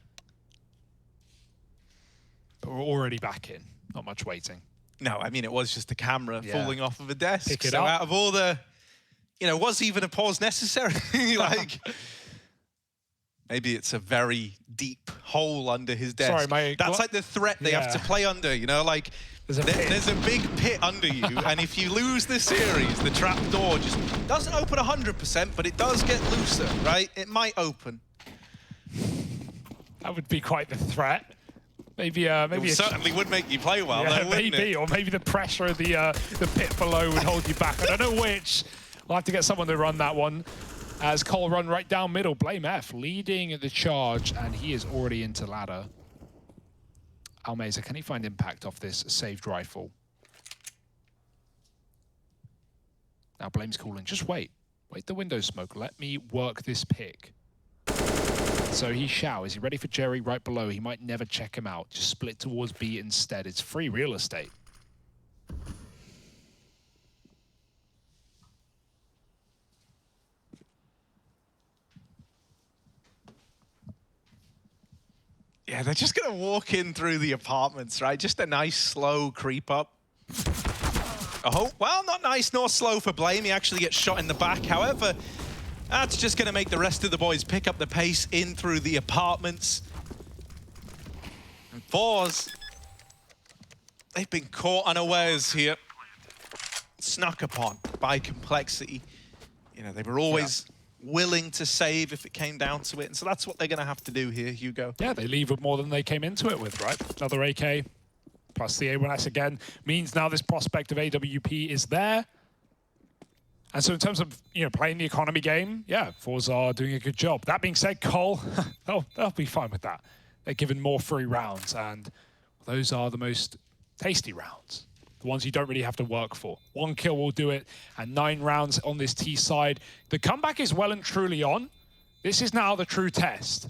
But we're already back in. Not much waiting. No, I mean, it was just the camera falling off of a desk. Pick it so up. Out of all the... You know, was even a pause necessary? Like... Maybe it's a very deep hole under his desk. Sorry, that's like the threat they have to play under, you know? Like, there's a big pit under you, and if you lose the series, the trap door just doesn't open 100%, but it does get looser, right? It might open. That would be quite the threat. Maybe it certainly would make you play well, though, wouldn't it? Or maybe the pressure of the pit below would hold you back. I don't know which. We'll have to get someone to run that one. As Cole run right down middle, Blame F leading the charge, and he is already into ladder. Almeza, can he find impact off this saved rifle? Now Blame's calling, just wait. Wait the window smoke, let me work this pick. So he shall. Is he ready for Jerry right below? He might never check him out. Just split towards B instead. It's free real estate. Yeah, they're just going to walk in through the apartments, right? Just a nice, slow creep up. Oh, well, not nice nor slow for Blame. He actually gets shot in the back. However, that's just going to make the rest of the boys pick up the pace in through the apartments. And forZe, they've been caught unawares here. Snuck upon by complexity. You know, they were always... willing to save if it came down to it. And so that's what they're going to have to do here, Hugo. Yeah, they leave with more than they came into it with, right? Another AK plus the A1S again means now this prospect of AWP is there. And so in terms of, you know, playing the economy game, yeah, forZe are doing a good job. That being said, Cole, they'll be fine with that. They're given more free rounds, and those are the most tasty rounds. The ones you don't really have to work for. 1 kill will do it, and 9 rounds on this T side. The comeback is well and truly on. This is now the true test.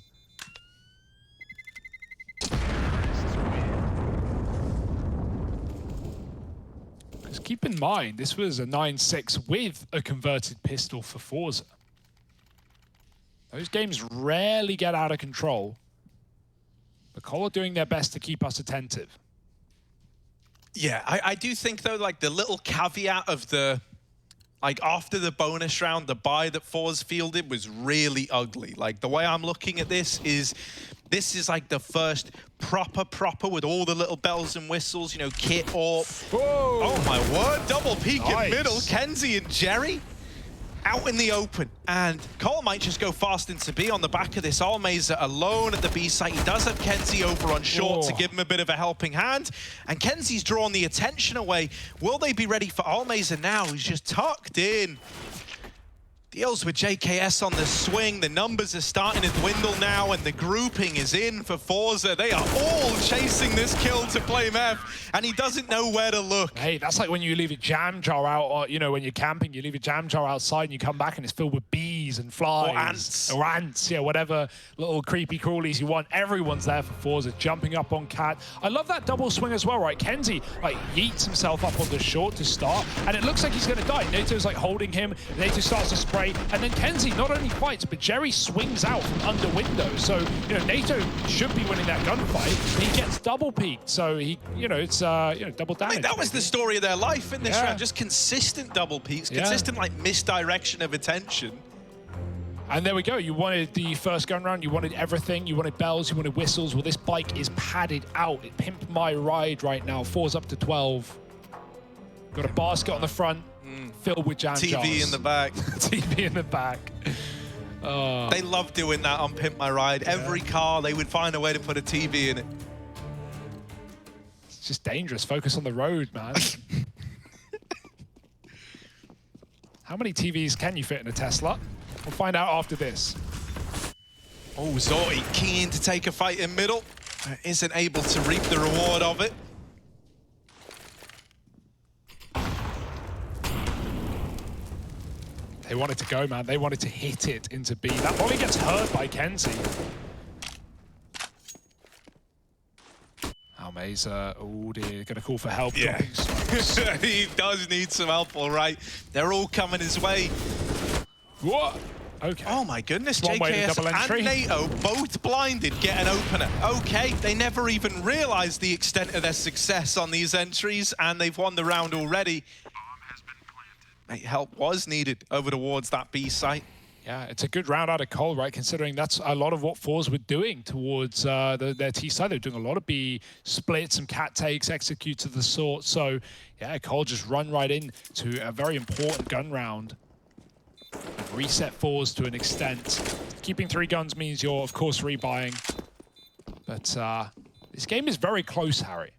Because keep in mind, this was a 9-6 with a converted pistol for forZe. Those games rarely get out of control. But Cole are doing their best to keep us attentive. Yeah, I do think, though, like, the little caveat of the, like, after the bonus round, the buy that forZe fielded was really ugly. Like, the way I'm looking at this is like the first proper with all the little bells and whistles, you know, kit or... Oh, my word, double peek in middle, kenzie and Jerry. out in the open, and Cole might just go fast into B on the back of this. alMazer alone at the B site. He does have Kenzie over on short to give him a bit of a helping hand, and Kenzie's drawn the attention away. Will they be ready for alMazer now? He's just tucked in. Deals with JKS on the swing. The numbers are starting to dwindle now, and the grouping is in for forZe. They are all chasing this kill to play F, and he doesn't know where to look. Hey, that's like when you leave a jam jar out, or, you know, when you're camping, you leave a jam jar outside and you come back and it's filled with bees and flies. Or ants. Or ants, yeah, whatever little creepy crawlies you want. Everyone's there for forZe, jumping up on Cat. I love that double swing as well, right? Kenzie, like, yeets himself up on the short to start, and it looks like he's going to die. Nato's, like, holding him. Nato starts to spray. And then Kenzie not only fights, but Jerry swings out from under window. So, you know, Nato should be winning that gunfight. He gets double peaked. So he, you know, it's, you know, double damage. I mean, that was the story of their life in this round. Just consistent double peaks, consistent, like, misdirection of attention. And there we go. You wanted the first gun round. You wanted everything. You wanted bells. You wanted whistles. Well, this bike is padded out. It pimped my ride right now. 4's up to 12. Got a basket on the front. Filled with jam jars. TV in the back. TV in the back. They love doing that on Pimp My Ride. Every car, they would find a way to put a TV in it. It's just dangerous. Focus on the road, man. How many TVs can you fit in a Tesla? We'll find out after this. Oh, Zorty keen to take a fight in middle. Isn't able to reap the reward of it. They wanted to go, man. They wanted to hit it into B. That volley gets hurt by Kenzie. alMazer, oh dear, gonna call for help. Yeah. He does need some help, all right. They're all coming his way. What? Okay. Oh my goodness, One way to JKS double entry. and Nato both blinded get an opener. Okay, they never even realized the extent of their success on these entries, and they've won the round already. Mate, help was needed over towards that B site. Yeah, it's a good round out of Cole, right? Considering that's a lot of what forZe were doing towards their T side. They're doing a lot of B splits, some cat takes, executes of the sort. So, yeah, Cole just run right in to a very important gun round. Reset forZe to an extent. Keeping 3 guns means you're, of course, rebuying. But this game is very close, Harry.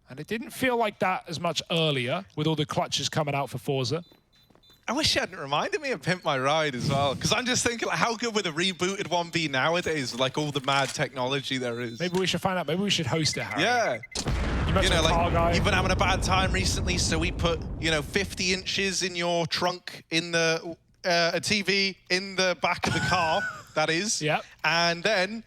And it didn't feel like that as much earlier with all the clutches coming out for forZe. I wish you hadn't reminded me of Pimp My Ride as well, because I'm just thinking, like, how good would a rebooted 1v nowadays, like all the mad technology there is. Maybe we should find out. Maybe we should host it, Harry. Yeah. You know, like, you've been having a bad time recently, so we put, you know, 50 inches in your trunk in the, a TV in the back of the car, that is. Yep. And then,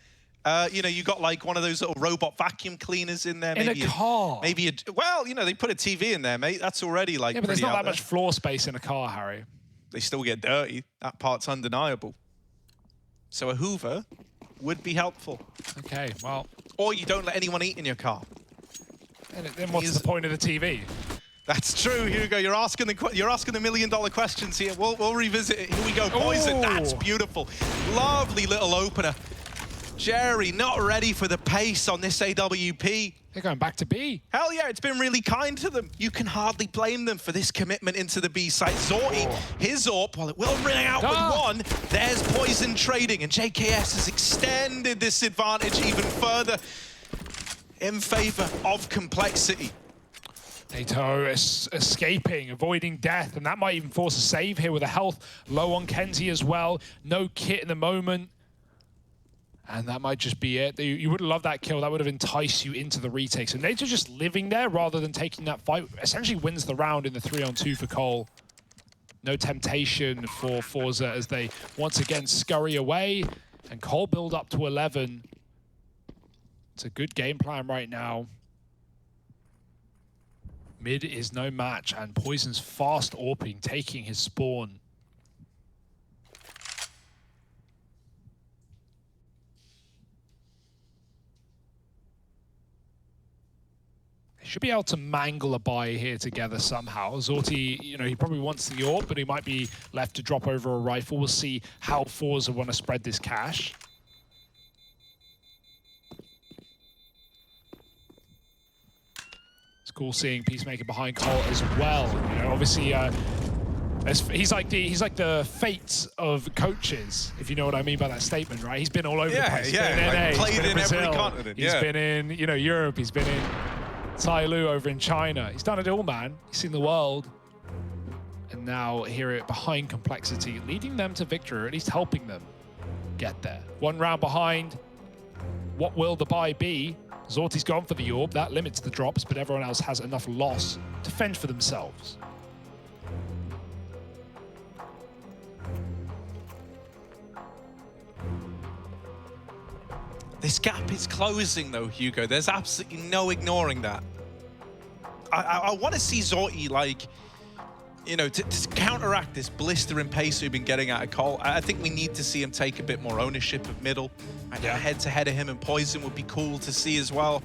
you know, you got like one of those little robot vacuum cleaners in there. In maybe a car? Maybe well, you know, they put a TV in there, mate. That's already like Yeah, but there's pretty not out that much floor space in a car, Harry. They still get dirty. That part's undeniable. So a Hoover would be helpful. Okay, well. Or you don't let anyone eat in your car. Then what's the point of the TV? That's true, Hugo. You're asking the million-dollar questions here. We'll revisit it. Here we go. Poison. Ooh. That's beautiful. Lovely little opener. Jerry not ready for the pace on this AWP. They're going back to B. Hell yeah, it's been really kind to them. You can hardly blame them for this commitment into the B site. Zorty, his AWP, while it will ring out with one, there's Poison trading, and JKS has extended this advantage even further in favor of complexity. Nato escaping, avoiding death, and that might even force a save here with a health low on Kenzie as well. No kit in the moment. And that might just be it. You would have loved that kill. That would have enticed you into the retake. So Nato just living there rather than taking that fight essentially wins the round in the 3-on-2 for Cole. No temptation for forZe as they once again scurry away. And Cole build up to 11. It's a good game plan right now. Mid is no match, and Poison's fast AWPing, taking his spawn. Should be able to mangle a buy here together somehow. Zorty, you know, he probably wants the AWP, but he might be left to drop over a rifle. We'll see how forZe want to spread this cash. It's cool seeing Peacemaker behind Cole as well. You know, obviously, He's like the fates of coaches, if you know what I mean by that statement, right? He's been all over the place. He's been in NA, like played he's been in in Brazil, every continent. he's been in, you know, Europe, he's been in Tyloo over in China. He's done it all, man. He's seen the world. And now here it behind Complexity, leading them to victory, or at least helping them get there. 1 round behind. What will the buy be? Zorti's gone for the orb. That limits the drops, but everyone else has enough loss to fend for themselves. This gap is closing, though, Hugo. There's absolutely no ignoring that. I want to see Zorti, like, you know, to counteract this blistering pace we've been getting out of Cole. I think we need to see him take a bit more ownership of middle. Yeah. Head-to-head of him and Poison would be cool to see as well.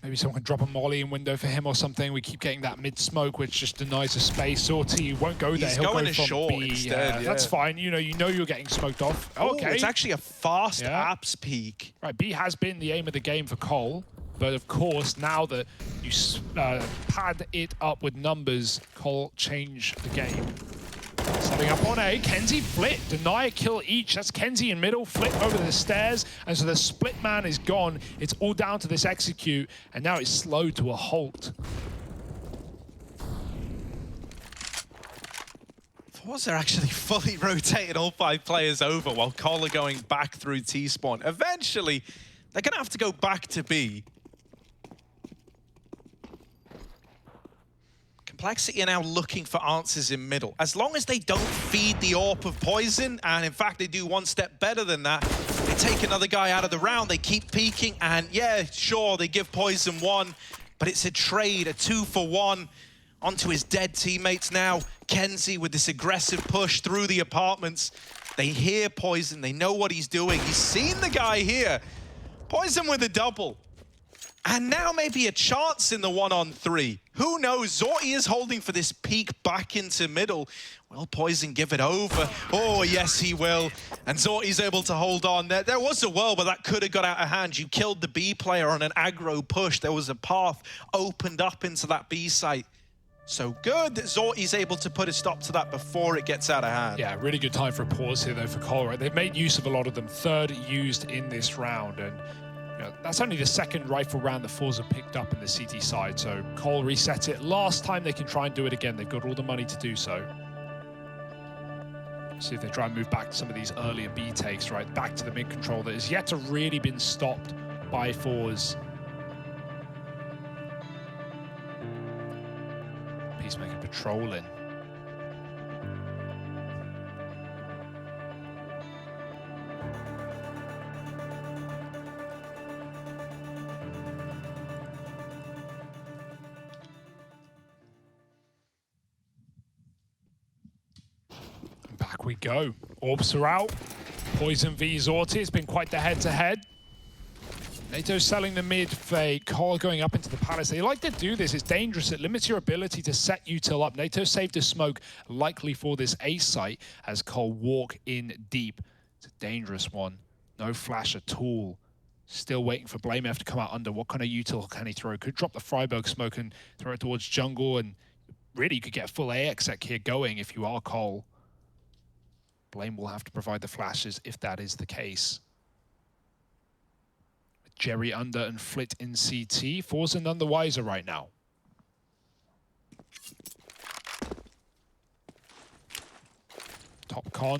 Maybe someone can drop a molly in window for him or something. We keep getting that mid-smoke, which just denies the space. Zorti won't go there. He'll going go to from short B. instead, That's fine. You know you're getting smoked off. Oh, Okay. it's actually a fast apps peak. Right, B has been the aim of the game for Cole. But of course, now that you pad it up with numbers, Cole change the game. Setting up on A, Kenzie, Flit, deny a kill each. That's Kenzie in middle, Flit over the stairs. And so the split man is gone. It's all down to this execute. And now it's slowed to a halt. forZe are actually fully rotating all 5 players over while Cole are going back through T-spawn. Eventually, they're going to have to go back to B. Complexity are now looking for answers in middle. As long as they don't feed the AWP of Poison, and in fact they do one step better than that, they take another guy out of the round, they keep peeking, and yeah, sure, they give Poison 1, but it's a trade, a 2-for-1 onto his dead teammates now. Kenzie with this aggressive push through the apartments. They hear Poison, they know what he's doing. He's seen the guy here. Poison with a double. And now maybe a chance in the 1-on-3. Who knows? Zorti is holding for this peek back into middle. Will Poison give it over? Oh, yes, he will. And Zorti's able to hold on. There was a world where that could have got out of hand. You killed the B player on an aggro push. There was a path opened up into that B site. So good that Zorti's able to put a stop to that before it gets out of hand. Yeah, really good time for a pause here, though, for Cole, right? They've made use of a lot of them. 3rd used in this round. And that's only the 2nd rifle round that forZe picked up in the CT side, so Cole reset it. Last time they can try and do it again. They've got all the money to do so. See if they try and move back to some of these earlier B takes, right? Back to the mid control that has yet to really been stopped by forZe. Peacemaker patrolling. Back we go. Orbs are out. Poison v Zorti. It's been quite the head-to-head. NATO's selling the mid fake. Cole going up into the palace. They like to do this. It's dangerous. It limits your ability to set util up. NATO saved a smoke, likely for this A site, as Cole walk in deep. It's a dangerous one. No flash at all. Still waiting for BlameF to come out under. What kind of util can he throw? Could drop the Freiburg smoke and throw it towards jungle. And really, you could get a full AXEC here going if you are Cole. Blame will have to provide the flashes if that is the case. Jerry under and Flit in CT. forZe none the wiser right now. Top con.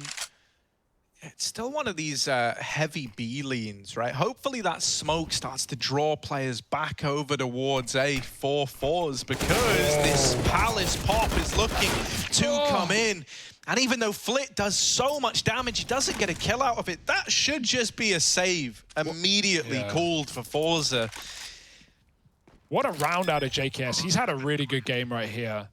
It's still one of these heavy B leans, right? Hopefully that smoke starts to draw players back over towards A for forZe, because this Palace pop is looking to come in. And even though Flit does so much damage, he doesn't get a kill out of it. That should just be a save immediately called for forZe. What a round out of JKS. He's had a really good game right here.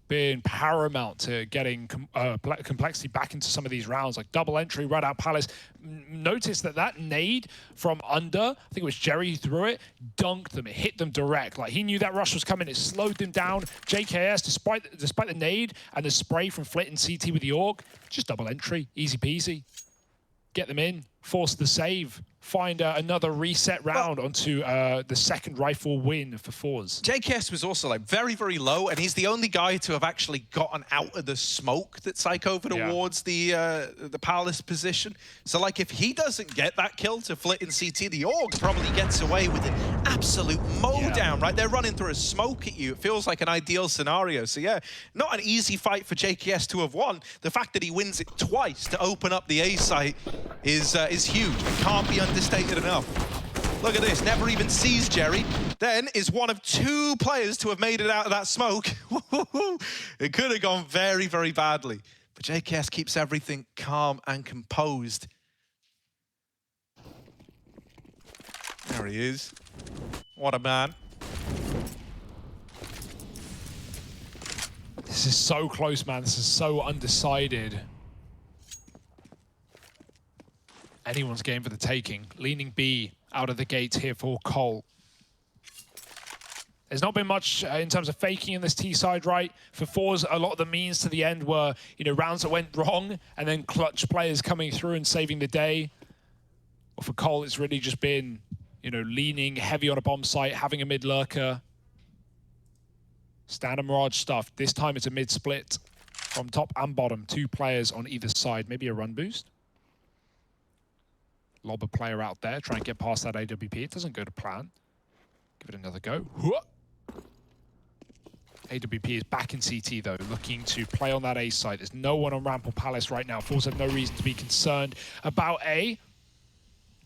Been paramount to getting Complexity back into some of these rounds, like double entry, right out Palace. Notice that nade from under, I think it was Jerry who threw it, dunked them, it hit them direct. Like, he knew that rush was coming, it slowed them down. JKS, despite the nade and the spray from Flit and CT with the AUG, just double entry, easy peasy. Get them in, force the save. find another reset round onto the second rifle win for forZe. JKS was also like very, very low, and he's the only guy to have actually gotten out of the smoke that psych over towards the palace position. So like if he doesn't get that kill to Flit in CT, the Org probably gets away with an absolute mowdown, right? They're running through a smoke at you. It feels like an ideal scenario. So yeah, not an easy fight for JKS to have won. The fact that he wins it twice to open up the A site is huge. It can't be understated enough. Look at this, never even sees Jerry. Then is one of 2 players to have made it out of that smoke. It could have gone very, very badly. But JKS keeps everything calm and composed. There he is. What a man. This is so close, man. This is so undecided. Anyone's game for the taking. Leaning B out of the gate here for Cole. There's not been much in terms of faking in this T side, right? For forZe, a lot of the means to the end were, you know, rounds that went wrong and then clutch players coming through and saving the day. But for Cole, it's really just been, you know, leaning heavy on a bomb site, having a mid lurker. Standard Mirage stuff. This time it's a mid split from top and bottom. 2 players on either side. Maybe a run boost. Lob a player out there, try and get past that AWP. It doesn't go to plan. Give it another go. AWP is back in CT though, looking to play on that A side. There's no one on ramp or palace right now. forZe have no reason to be concerned about A.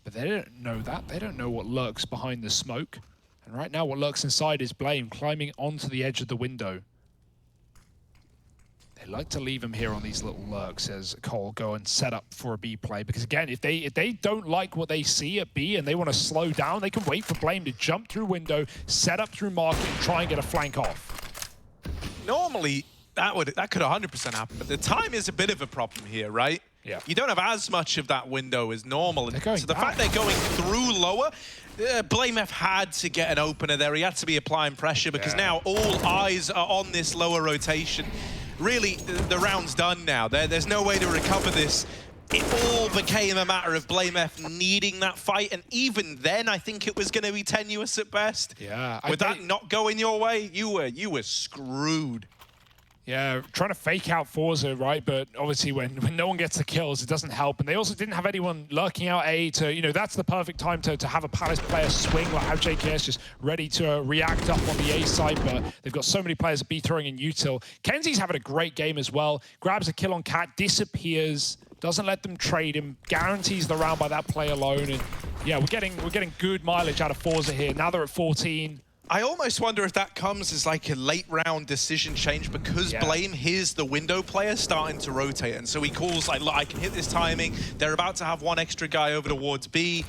But they don't know that. They don't know what lurks behind the smoke. And right now what lurks inside is Blame climbing onto the edge of the window. They like to leave him here on these little lurks as Cole go and set up for a B play. Because again, if they don't like what they see at B and they want to slow down, they can wait for Blame to jump through window, set up through market, and try and get a flank off. Normally, that could 100% happen, but the time is a bit of a problem here, right? Yeah. You don't have as much of that window as normal. They're going so the back. fact they're going through lower, BlameF had to get an opener there. He had to be applying pressure because now all eyes are on this lower rotation. Really, the round's done now. There's no way to recover this. It all became a matter of BlameF needing that fight, and even then, I think it was going to be tenuous at best. Yeah. With that not going your way, you were screwed. Yeah, trying to fake out forZe, right? But obviously when no one gets the kills, it doesn't help. And they also didn't have anyone lurking out A to, you know, that's the perfect time to have a Palace player swing, like have JKS just ready to react up on the A side. But they've got so many players at B throwing in util. Kenzie's having a great game as well. Grabs a kill on Cat, disappears, doesn't let them trade him, guarantees the round by that play alone. And yeah, we're getting good mileage out of forZe here. Now they're at 14. I almost wonder if that comes as like a late round decision change because Blame hears the window player starting to rotate, and so he calls like, look, I can hit this timing. They're about to have one extra guy over towards B,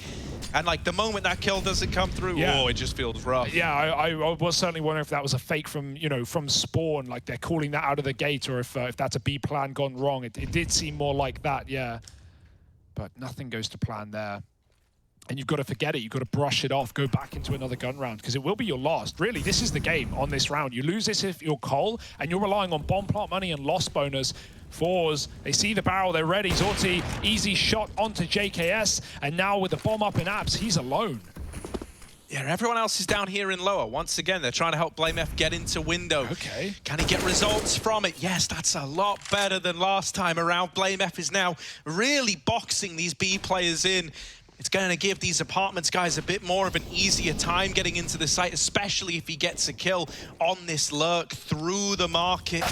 and like the moment that kill doesn't come through, oh, it just feels rough. Yeah, I was certainly wondering if that was a fake from, you know, from spawn, like they're calling that out of the gate, or if that's a B plan gone wrong. It did seem more like that, yeah. But nothing goes to plan there. And you've got to forget it. You've got to brush it off, go back into another gun round, because it will be your last. Really, this is the game on this round. You lose this if you're Cole, and you're relying on bomb plant money and loss bonus. forZe, they see the barrel, they're ready. Zorti, easy shot onto JKS, and now with the bomb up in apps, he's alone. Yeah, everyone else is down here in lower. Once again, they're trying to help BlameF get into window. Okay. Can he get results from it? Yes, that's a lot better than last time around. BlameF is now really boxing these B players in. It's going to give these apartments guys a bit more of an easier time getting into the site, especially if he gets a kill on this lurk through the market.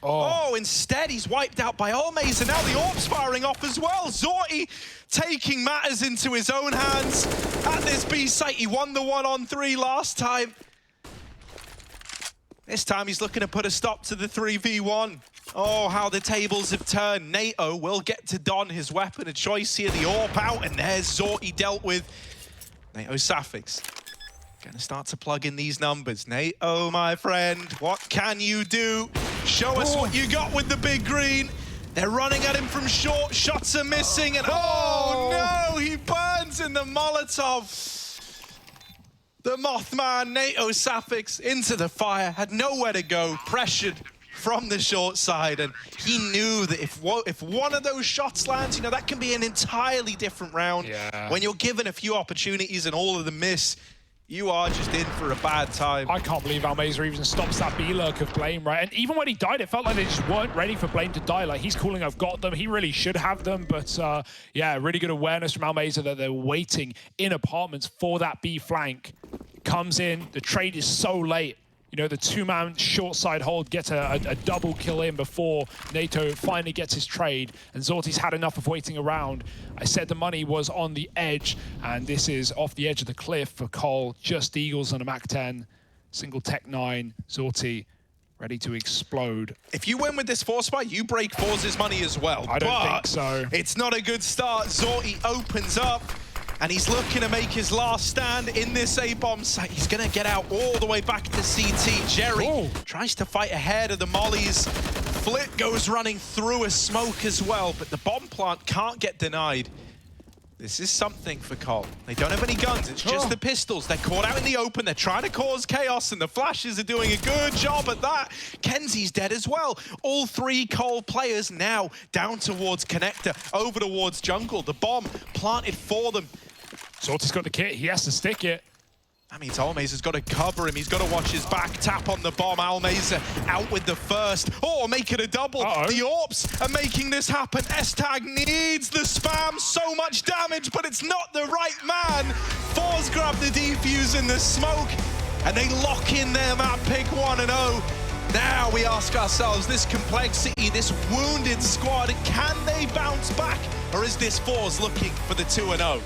Oh, instead he's wiped out by Almaze, and now the Orb's firing off as well. Zorti taking matters into his own hands at this B site. He won the 1-on-3 last time. This time he's looking to put a stop to the 3v1. Oh, how the tables have turned. NATO will get to don his weapon of choice here. The AWP out, and there's Zorti dealt with. NATO Safix gonna start to plug in these numbers. NATO, my friend, what can you do? Show us what you got with the big green. They're running at him from short. Shots are missing, and oh no, he burns in the Molotov. The Mothman, NATO Safix, into the fire, had nowhere to go, pressured, from the short side, and he knew that if one of those shots lands, you know, that can be an entirely different round. Yeah. When you're given a few opportunities and all of them miss, you are just in for a bad time. I can't believe Almeza even stops that B-lurk of Blame, right? And even when he died, it felt like they just weren't ready for Blame to die. Like, he's calling, I've got them. He really should have them. But, yeah, really good awareness from Almeza that they're waiting in apartments for that B flank. Comes in. The trade is so late. You know, the two-man short side hold gets a double kill in before NATO finally gets his trade. And Zorti's had enough of waiting around. I said the money was on the edge, and this is off the edge of the cliff for Cole. Just Eagles on a MAC-10. Single Tech 9. Zorti ready to explode. If you win with this force fight, you break forZe's money as well. I don't think so. It's not a good start. Zorti opens up, and he's looking to make his last stand in this A-bomb site. He's going to get out all the way back to CT. Jerry tries to fight ahead of the mollies. Flit goes running through a smoke as well, but the bomb plant can't get denied. This is something for Cole. They don't have any guns, it's just the pistols. They're caught out in the open, they're trying to cause chaos, and the flashes are doing a good job at that. Kenzie's dead as well. All three Cole players now down towards connector, over towards jungle. The bomb planted for them. Zorti's got the kit, he has to stick it. That means Almeza's got to cover him. He's got to watch his back. Tap on the bomb. Almeza out with the first. Oh, make it a double. The AWPs are making this happen. S-Tag needs the spam. So much damage, but it's not the right man. forZe grab the defuse in the smoke, and they lock in their map pick 1-0. Now we ask ourselves, this complexity, this wounded squad, can they bounce back? Or is this forZe looking for the 2-0?